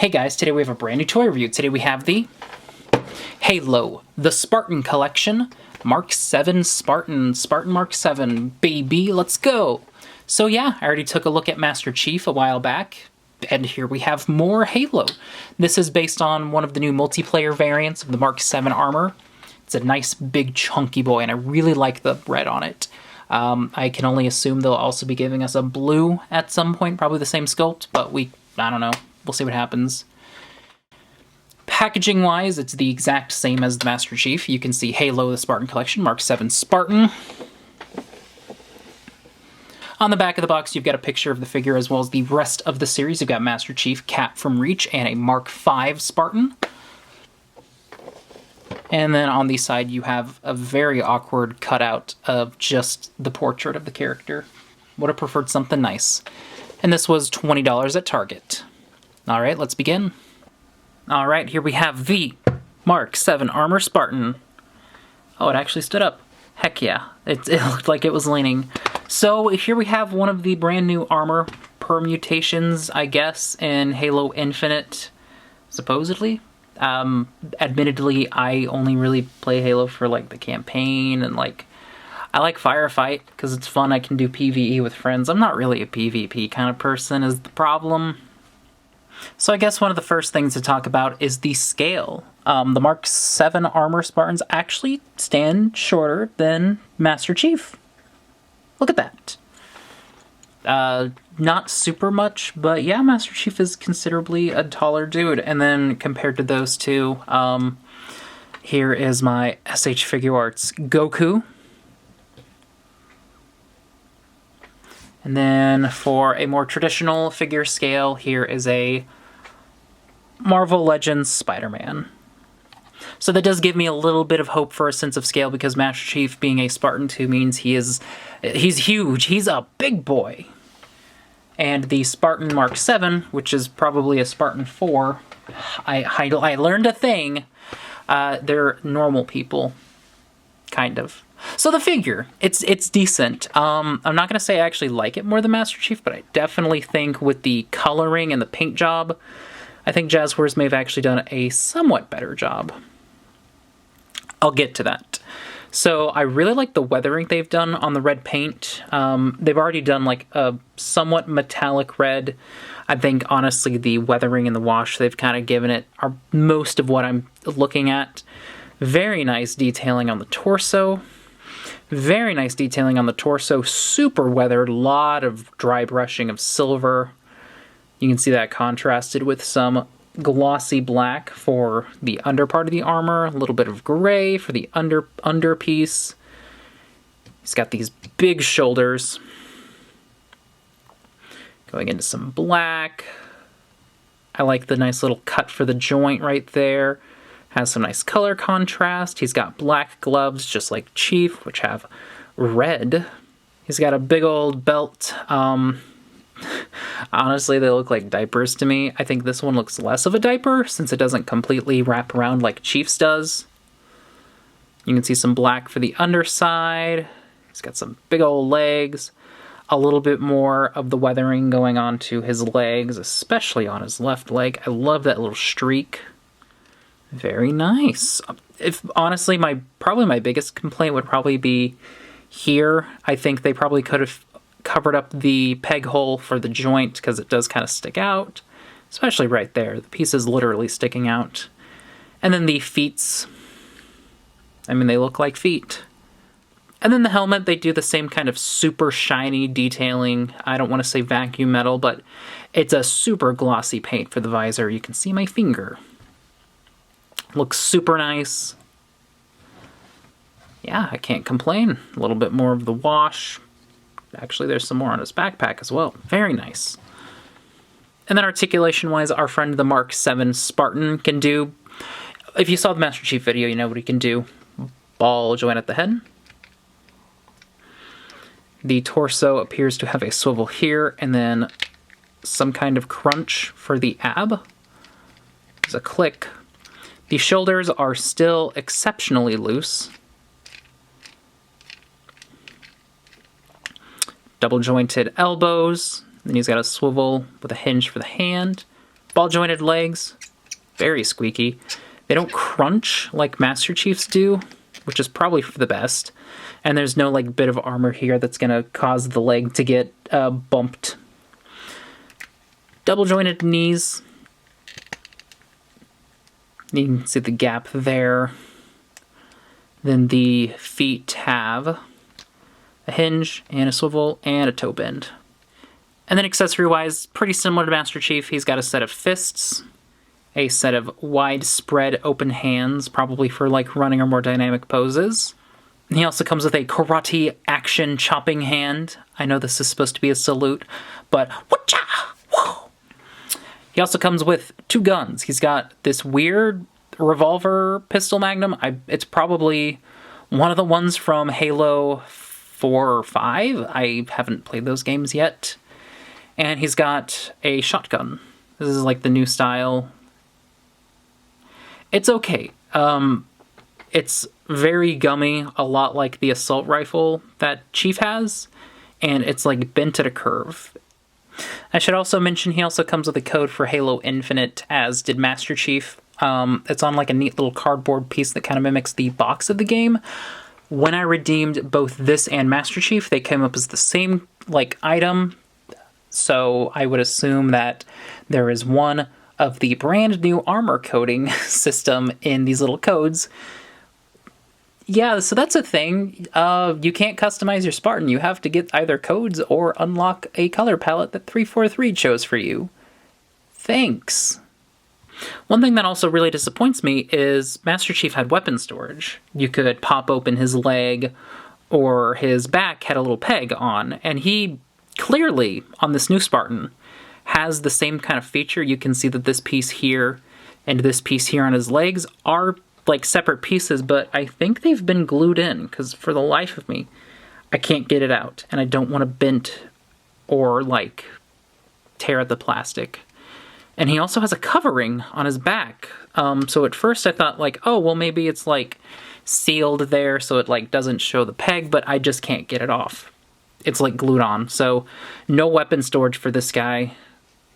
Hey guys, today we have a brand new toy review. Today we have the Halo, the Spartan collection, Mark VII Spartan, Spartan Mark VII, baby, let's go! So yeah, I already took a look at Master Chief a while back, and here we have more Halo. This is based on one of the new multiplayer variants of the Mark VII armor. It's a nice big chunky boy, and I really like the red on it. I can only assume they'll also be giving us a blue at some point, probably the same sculpt, but I don't know. We'll see what happens. Packaging-wise, it's the exact same as the Master Chief. You can see Halo, the Spartan collection, Mark VII Spartan. On the back of the box, you've got a picture of the figure as well as the rest of the series. You've got Master Chief, Cap from Reach, and a Mark V Spartan. And then on the side, you have a very awkward cutout of just the portrait of the character. Would have preferred something nice. And this was $20 at Target. All right, let's begin. All right, here we have the Mark VII Armor Spartan. Oh, it actually stood up. Heck yeah, it looked like it was leaning. So here we have one of the brand new armor permutations, I guess, in Halo Infinite, supposedly. Admittedly, I only really play Halo for, like, the campaign, and, like, I like Firefight, because it's fun, I can do PvE with friends. I'm not really a PvP kind of person, is the problem. So I guess one of the first things to talk about is the scale. The Mark VII Armor Spartans actually stand shorter than Master Chief. Look at that. Not super much, but yeah, Master Chief is considerably a taller dude. And then compared to those two, here is my SH Figure Arts Goku. And then for a more traditional figure scale, here is a Marvel Legends Spider-Man. So that does give me a little bit of hope for a sense of scale, because Master Chief being a Spartan 2 means he's huge. He's a big boy. And the Spartan Mark VII, which is probably a Spartan 4, I learned a thing. They're normal people, kind of. So the figure, it's decent. I'm not going to say I actually like it more than Master Chief, but I definitely think with the coloring and the paint job, I think Jazwares may have actually done a somewhat better job. I'll get to that. So I really like the weathering they've done on the red paint. They've already done like a somewhat metallic red. I think, honestly, the weathering and the wash they've kind of given it are most of what I'm looking at. Very nice detailing on the torso. Very nice detailing on the torso. Super weathered. A lot of dry brushing of silver. You can see that contrasted with some glossy black for the under part of the armor. A little bit of gray for the under piece. He's got these big shoulders. Going into some black. I like the nice little cut for the joint right there. Has some nice color contrast. He's got black gloves, just like Chief, which have red. He's got a big old belt. Honestly, they look like diapers to me. I think this one looks less of a diaper, since it doesn't completely wrap around like Chief's does. You can see some black for the underside. He's got some big old legs. A little bit more of the weathering going on to his legs, especially on his left leg. I love that little streak. Very nice. Honestly, probably my biggest complaint would probably be here. I think they probably could have covered up the peg hole for the joint, because it does kind of stick out, especially right there. The piece is literally sticking out. And then the feet. I mean, they look like feet. And then the helmet, they do the same kind of super shiny detailing. I don't want to say vacuum metal, but it's a super glossy paint for the visor. You can see my finger. Looks super nice. Yeah, I can't complain. A little bit more of the wash. Actually, there's some more on his backpack as well. Very nice. And then articulation-wise, our friend the Mark VII Spartan can do... If you saw the Master Chief video, you know what he can do. Ball joint at the head. The torso appears to have a swivel here, and then some kind of crunch for the ab. There's a click. The shoulders are still exceptionally loose. Double jointed elbows. Then he's got a swivel with a hinge for the hand. Ball jointed legs, very squeaky. They don't crunch like Master Chief's do, which is probably for the best. And there's no like bit of armor here that's gonna cause the leg to get bumped. Double jointed knees. You can see the gap there. Then the feet have a hinge and a swivel and a toe bend. And then accessory-wise, pretty similar to Master Chief. He's got a set of fists, a set of widespread open hands, probably for like running or more dynamic poses. And he also comes with a karate action chopping hand. I know this is supposed to be a salute, but whatcha! Whoa! He also comes with 2 guns. He's got this weird revolver pistol magnum. It's probably one of the ones from Halo 4 or 5. I haven't played those games yet. And he's got a shotgun. This is like the new style. It's okay. It's very gummy, a lot like the assault rifle that Chief has, and it's like bent at a curve. I should also mention he also comes with a code for Halo Infinite, as did Master Chief. It's on like a neat little cardboard piece that kind of mimics the box of the game. When I redeemed both this and Master Chief, they came up as the same like item, so I would assume that there is one of the brand new armor coding system in these little codes. Yeah, so that's a thing. You can't customize your Spartan. You have to get either codes or unlock a color palette that 343 chose for you. Thanks. One thing that also really disappoints me is Master Chief had weapon storage. You could pop open his leg, or his back had a little peg on, and he clearly, on this new Spartan, has the same kind of feature. You can see that this piece here and this piece here on his legs are like separate pieces, but I think they've been glued in, because for the life of me, I can't get it out, and I don't want to bend or like tear at the plastic. And he also has a covering on his back. So at first I thought like, oh, well maybe it's like sealed there so it like doesn't show the peg, but I just can't get it off. It's like glued on. So no weapon storage for this guy.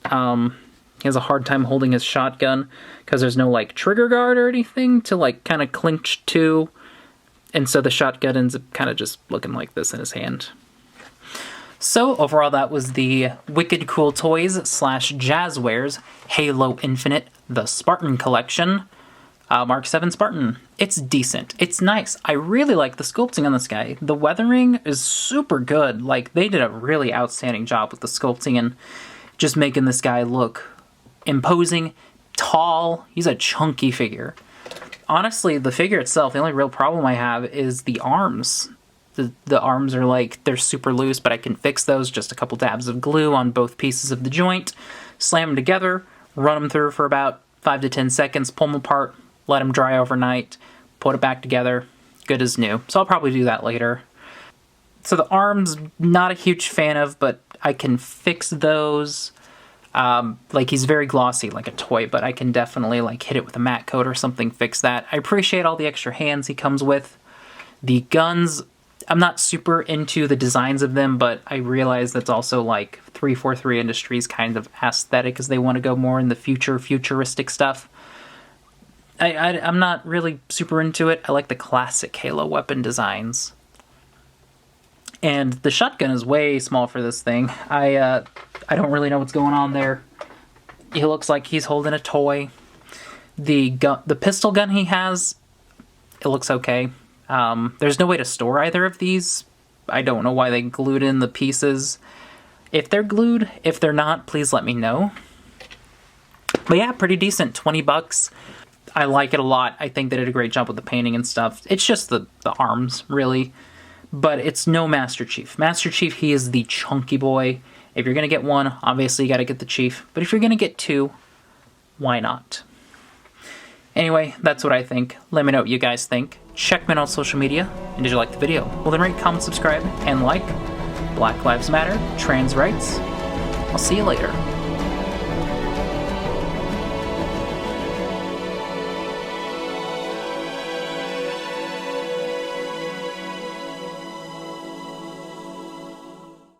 He has a hard time holding his shotgun because there's no like trigger guard or anything to like kind of clinch to. And so the shotgun ends up kind of just looking like this in his hand. So overall, that was the Wicked Cool Toys / Jazwares Halo Infinite The Spartan Collection. Mark VII Spartan. It's decent. It's nice. I really like the sculpting on this guy. The weathering is super good. Like, they did a really outstanding job with the sculpting and just making this guy look imposing, tall. He's a chunky figure. Honestly, the figure itself, the only real problem I have is the arms. The arms are like, they're super loose, but I can fix those. Just a couple dabs of glue on both pieces of the joint, slam them together, run them through for about 5 to 10 seconds, pull them apart, let them dry overnight, put it back together, good as new. So I'll probably do that later. So the arms, not a huge fan of, but I can fix those. Like, he's very glossy, like a toy, but I can definitely like hit it with a matte coat or something, fix that. I appreciate all the extra hands he comes with. The guns, I'm not super into the designs of them, but I realize that's also like 343 Industries kind of aesthetic, as they want to go more in the futuristic stuff. I'm not really super into it. I like the classic Halo weapon designs. And the shotgun is way small for this thing. I don't really know what's going on there. He looks like he's holding a toy. The pistol gun he has, it looks okay. There's no way to store either of these. I don't know why they glued in the pieces. If they're glued, if they're not, please let me know. But yeah, pretty decent, 20 bucks. I like it a lot. I think they did a great job with the painting and stuff. It's just the arms, really. But it's no Master Chief. Master Chief, he is the chunky boy. If you're going to get one, obviously you got to get the Chief. But if you're going to get two, why not? Anyway, that's what I think. Let me know what you guys think. Check me out on social media. And did you like the video? Well, then rate, comment, subscribe, and like. Black Lives Matter. Trans rights. I'll see you later.